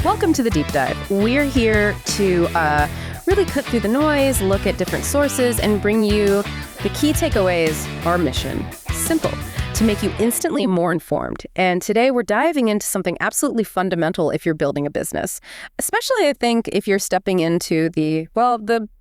Welcome to the Deep Dive. We're here to really cut through the noise, look at different sources, and bring you the key takeaways. Our mission, simple, to make you instantly more informed. And today we're diving into something absolutely fundamental if you're building a business, especially I think if you're stepping into the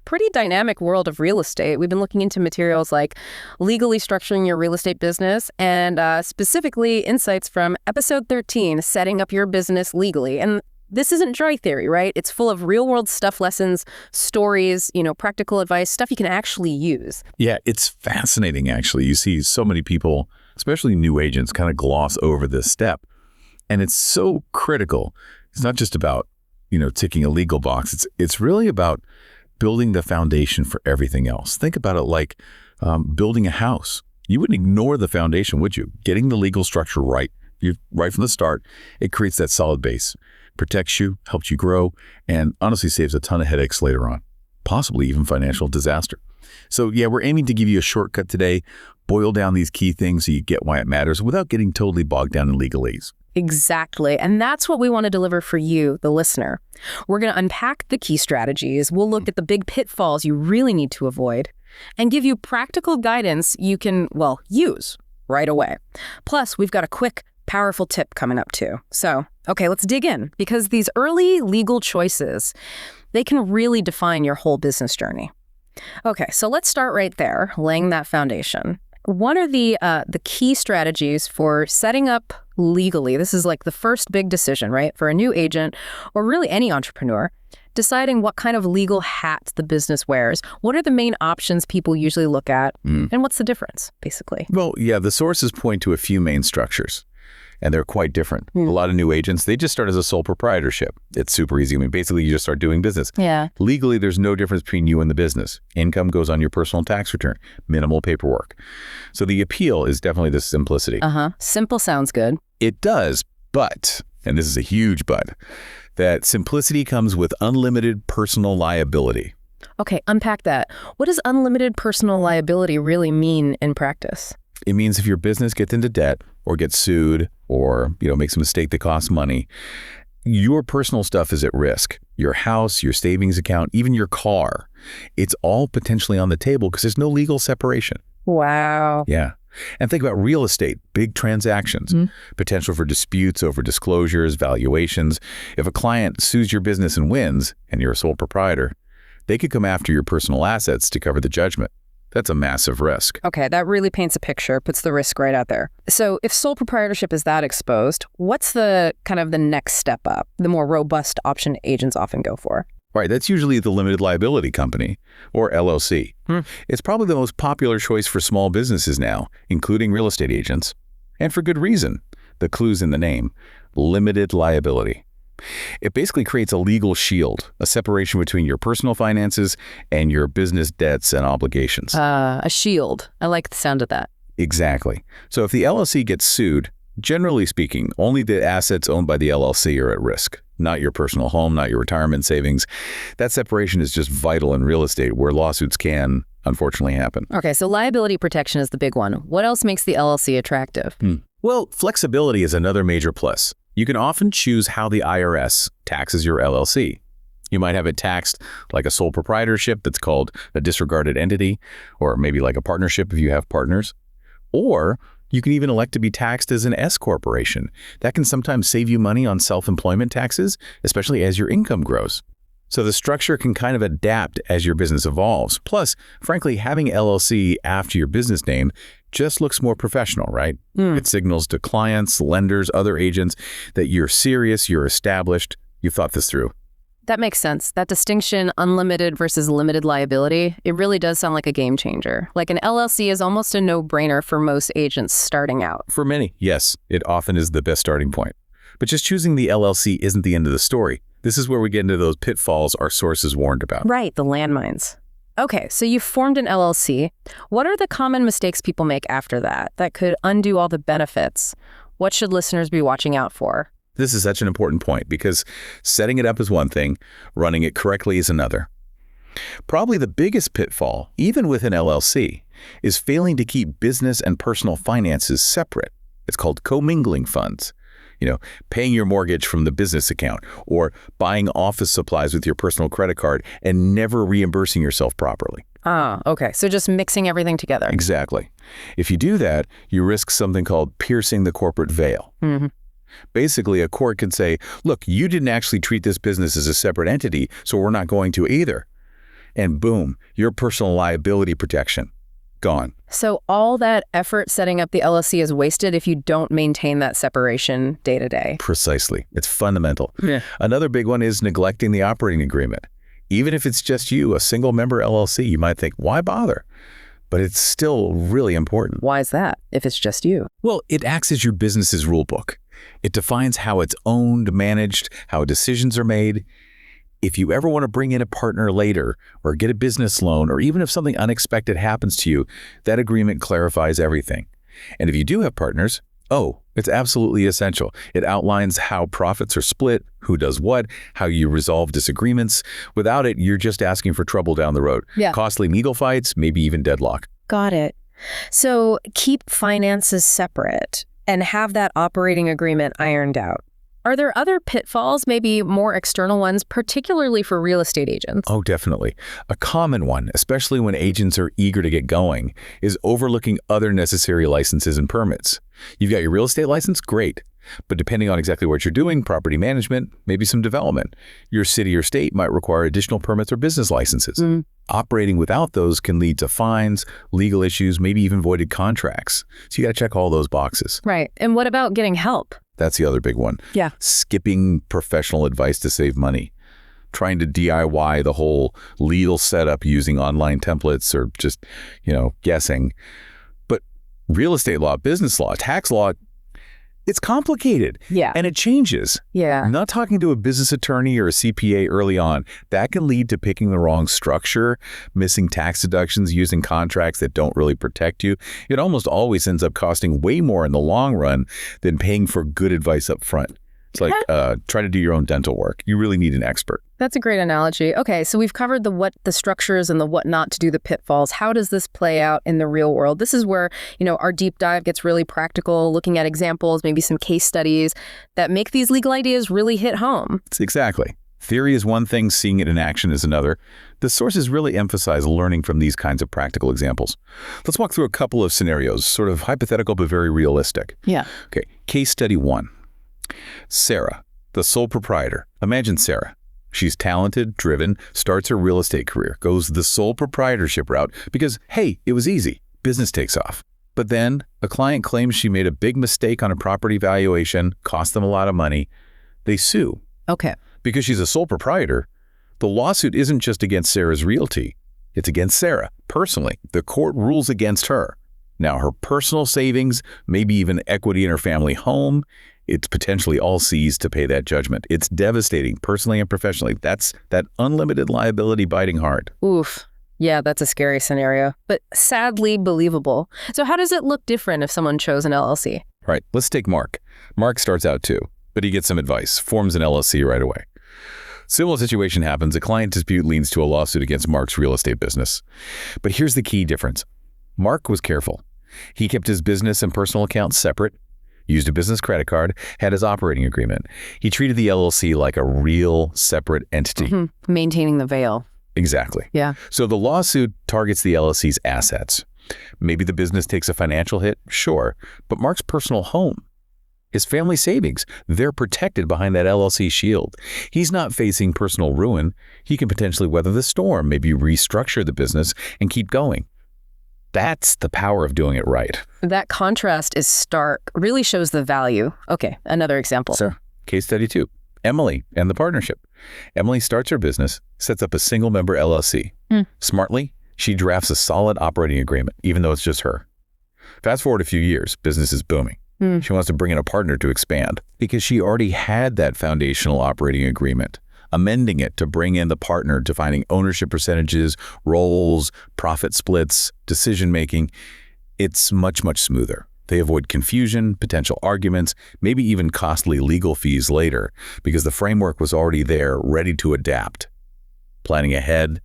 pretty dynamic world of real estate. We've been looking into materials like legally structuring your real estate business and specifically insights from episode 13, setting up your business legally. And this isn't dry theory, right? It's full of real-world stuff, lessons, stories, practical advice, stuff you can actually use. Yeah, it's fascinating, actually. You see so many people, especially new agents, kind of gloss over this step. And it's so critical. It's not just about, ticking a legal box. It's really about building the foundation for everything else. Think about it like building a house. You wouldn't ignore the foundation, would you? Getting the legal structure right from the start, it creates that solid base. Protects you, helps you grow, and honestly saves a ton of headaches later on, possibly even financial disaster. So yeah, we're aiming to give you a shortcut today, boil down these key things so you get why it matters without getting totally bogged down in legalese. Exactly. And that's what we want to deliver for you, the listener. We're going to unpack the key strategies. We'll look at the big pitfalls you really need to avoid and give you practical guidance you can, use right away. Plus, we've got a quick, powerful tip coming up too. So, okay, let's dig in because these early legal choices, they can really define your whole business journey. Okay, so let's start right there, laying that foundation. One of the key strategies for setting up legally, this is like the first big decision, right, for a new agent or really any entrepreneur, deciding what kind of legal hat the business wears. What are the main options people usually look at, and what's the difference, basically? Well, yeah, the sources point to a few main structures. And they're quite different. A lot of new agents, they just start as a sole proprietorship. It's super easy. I mean, basically, you just start doing business. Yeah. Legally, there's no difference between you and the business. Income goes on your personal tax return. Minimal paperwork. So the appeal is definitely the simplicity. Simple sounds good. It does, but, and this is a huge but, that simplicity comes with unlimited personal liability. Okay, unpack that. What does unlimited personal liability really mean in practice? It means if your business gets into debt or gets sued or, makes a mistake that costs money, your personal stuff is at risk. Your house, your savings account, even your car. It's all potentially on the table because there's no legal separation. Wow. Yeah. And think about real estate, big transactions, potential for disputes over disclosures, valuations. If a client sues your business and wins, and you're a sole proprietor, they could come after your personal assets to cover the judgment. That's a massive risk. Okay, that really paints a picture, puts the risk right out there. So if sole proprietorship is that exposed, what's the kind of the next step up, the more robust option agents often go for? Right, that's usually the limited liability company, or LLC. It's probably the most popular choice for small businesses now, including real estate agents. And for good reason. The clue's in the name, limited liability. It basically creates a legal shield, a separation between your personal finances and your business debts and obligations. A shield. I like the sound of that. Exactly. So if the LLC gets sued, generally speaking, only the assets owned by the LLC are at risk, not your personal home, not your retirement savings. That separation is just vital in real estate where lawsuits can, unfortunately, happen. Okay, so liability protection is the big one. What else makes the LLC attractive? Well, flexibility is another major plus. You can often choose how the IRS taxes your LLC. You might have it taxed like a sole proprietorship that's called a disregarded entity, or maybe like a partnership if you have partners. Or you can even elect to be taxed as an S corporation. That can sometimes save you money on self-employment taxes, especially as your income grows. So the structure can kind of adapt as your business evolves. Plus, frankly, having LLC after your business name just looks more professional, right? It signals to clients, lenders, other agents that you're serious, you're established, you've thought this through. That makes sense. That distinction, unlimited versus limited liability, it really does sound like a game changer. Like an LLC is almost a no-brainer for most agents starting out. For many, yes, it often is the best starting point. But just choosing the LLC isn't the end of the story. This is where we get into those pitfalls our sources warned about. Right, the landmines. Okay, so you've formed an LLC. What are the common mistakes people make after that could undo all the benefits? What should listeners be watching out for? This is such an important point because setting it up is one thing, running it correctly is another. Probably the biggest pitfall, even with an LLC, is failing to keep business and personal finances separate. It's called commingling funds. paying your mortgage from the business account or buying office supplies with your personal credit card and never reimbursing yourself properly. Ah, okay. So just mixing everything together. Exactly. If you do that, you risk something called piercing the corporate veil. Mm-hmm. Basically, a court can say, look, you didn't actually treat this business as a separate entity, so we're not going to either. And boom, your personal liability protection, gone. So all that effort setting up the LLC is wasted if you don't maintain that separation day to day. Precisely. It's fundamental. Yeah. Another big one is neglecting the operating agreement. Even if it's just you, a single member LLC, you might think, why bother? But it's still really important. Why is that if it's just you? Well, it acts as your business's rule book. It defines how it's owned, managed, how decisions are made. If you ever want to bring in a partner later or get a business loan, or even if something unexpected happens to you, that agreement clarifies everything. And if you do have partners, it's absolutely essential. It outlines how profits are split, who does what, how you resolve disagreements. Without it, you're just asking for trouble down the road. Yeah. Costly legal fights, maybe even deadlock. Got it. So keep finances separate and have that operating agreement ironed out. Are there other pitfalls, maybe more external ones, particularly for real estate agents? Oh, definitely. A common one, especially when agents are eager to get going, is overlooking other necessary licenses and permits. You've got your real estate license? Great. But depending on exactly what you're doing, property management, maybe some development, your city or state might require additional permits or business licenses. Operating without those can lead to fines, legal issues, maybe even voided contracts. So you got to check all those boxes. Right. And what about getting help? That's the other big one. Yeah. Skipping professional advice to save money. Trying to DIY the whole legal setup using online templates or just, guessing. But real estate law, business law, tax law, it's complicated. Yeah. And it changes. Yeah. Not talking to a business attorney or a CPA early on, that can lead to picking the wrong structure, missing tax deductions, using contracts that don't really protect you. It almost always ends up costing way more in the long run than paying for good advice up front. It's like trying to do your own dental work. You really need an expert. That's a great analogy. Okay, so we've covered the structures and the what not to do, the pitfalls. How does this play out in the real world? This is where, our deep dive gets really practical, looking at examples, maybe some case studies that make these legal ideas really hit home. Exactly. Theory is one thing, seeing it in action is another. The sources really emphasize learning from these kinds of practical examples. Let's walk through a couple of scenarios, sort of hypothetical but very realistic. Yeah. Okay, case study 1. Sarah, the sole proprietor. Imagine Sarah. She's talented, driven, starts her real estate career, goes the sole proprietorship route because, hey, it was easy. Business takes off. But then a client claims she made a big mistake on a property valuation, cost them a lot of money. They sue. Okay. Because she's a sole proprietor, the lawsuit isn't just against Sarah's realty. It's against Sarah, personally. The court rules against her. Now, her personal savings, maybe even equity in her family home, it's potentially all seized to pay that judgment. It's devastating, personally and professionally. That's that unlimited liability biting hard. Oof. Yeah, that's a scary scenario, but sadly believable. So how does it look different if someone chose an LLC? Right. Let's take Mark. Mark starts out too, but he gets some advice, forms an LLC right away. Similar situation happens. A client dispute leads to a lawsuit against Mark's real estate business. But here's the key difference. Mark was careful. He kept his business and personal accounts separate, used a business credit card, had his operating agreement. He treated the LLC like a real separate entity. Mm-hmm. Maintaining the veil. Exactly. Yeah. So the lawsuit targets the LLC's assets. Maybe the business takes a financial hit, sure, but Mark's personal home, his family savings, they're protected behind that LLC shield. He's not facing personal ruin. He can potentially weather the storm, maybe restructure the business and keep going. That's the power of doing it right. That contrast is stark, really shows the value. Okay, another example. So, case study 2, Emily and the partnership. Emily starts her business, sets up a single-member LLC. Smartly, she drafts a solid operating agreement, even though it's just her. Fast forward a few years, business is booming. She wants to bring in a partner to expand because she already had that foundational operating agreement. Amending it to bring in the partner, defining ownership percentages, roles, profit splits, decision-making, it's much, much smoother. They avoid confusion, potential arguments, maybe even costly legal fees later because the framework was already there, ready to adapt. Planning ahead,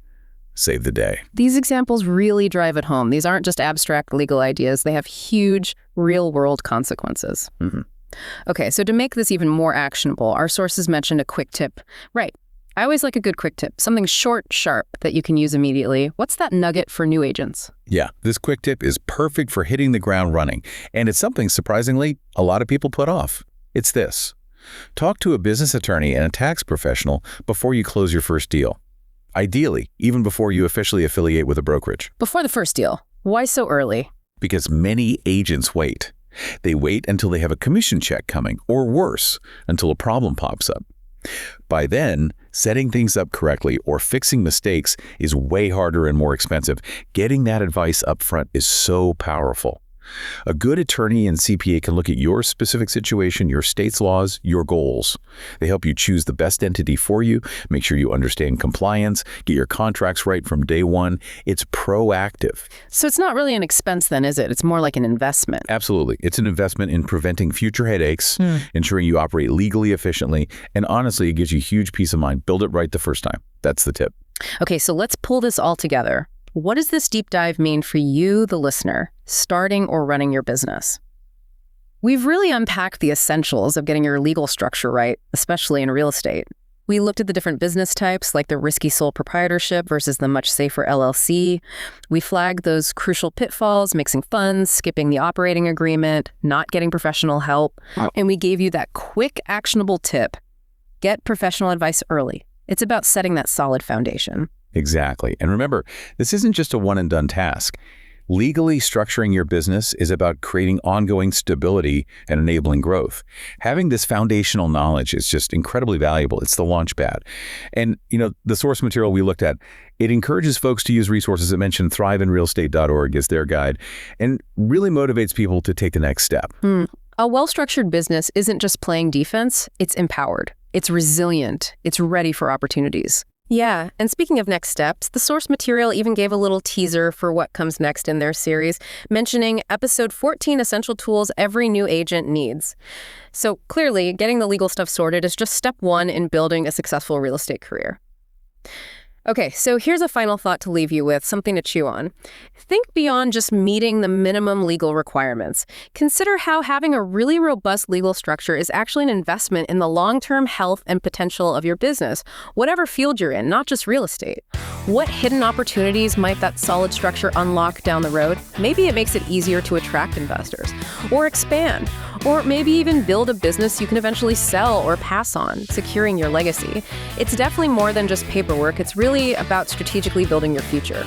save the day. These examples really drive it home. These aren't just abstract legal ideas. They have huge, real-world consequences. Okay, so to make this even more actionable, our sources mentioned a quick tip. Right. I always like a good quick tip, something short, sharp that you can use immediately. What's that nugget for new agents? Yeah, this quick tip is perfect for hitting the ground running, and it's something, surprisingly, a lot of people put off. It's this. Talk to a business attorney and a tax professional before you close your first deal. Ideally, even before you officially affiliate with a brokerage. Before the first deal. Why so early? Because many agents wait. They wait until they have a commission check coming, or worse, until a problem pops up. By then, setting things up correctly or fixing mistakes is way harder and more expensive. Getting that advice up front is so powerful. A good attorney and CPA can look at your specific situation, your state's laws, your goals. They help you choose the best entity for you, make sure you understand compliance, get your contracts right from day one. It's proactive. So it's not really an expense then, is it? It's more like an investment. Absolutely. It's an investment in preventing future headaches, ensuring you operate legally efficiently, and honestly, it gives you huge peace of mind. Build it right the first time. That's the tip. Okay, so let's pull this all together. What does this deep dive mean for you, the listener, starting or running your business? We've really unpacked the essentials of getting your legal structure right, especially in real estate. We looked at the different business types, like the risky sole proprietorship versus the much safer LLC. We flagged those crucial pitfalls, mixing funds, skipping the operating agreement, not getting professional help. And we gave you that quick, actionable tip. Get professional advice early. It's about setting that solid foundation. Exactly. And remember, this isn't just a one-and-done task. Legally structuring your business is about creating ongoing stability and enabling growth. Having this foundational knowledge is just incredibly valuable. It's the launch pad. And, the source material we looked at, it encourages folks to use resources that mention thriveinrealestate.org as their guide and really motivates people to take the next step. A well-structured business isn't just playing defense, it's empowered. It's resilient. It's ready for opportunities. Yeah, and speaking of next steps, the source material even gave a little teaser for what comes next in their series, mentioning episode 14 essential tools every new agent needs. So clearly, getting the legal stuff sorted is just step one in building a successful real estate career. Okay, so here's a final thought to leave you with, something to chew on. Think beyond just meeting the minimum legal requirements. Consider how having a really robust legal structure is actually an investment in the long-term health and potential of your business, whatever field you're in, not just real estate. What hidden opportunities might that solid structure unlock down the road? Maybe it makes it easier to attract investors, or expand, or maybe even build a business you can eventually sell or pass on, securing your legacy. It's definitely more than just paperwork. It's really about strategically building your future.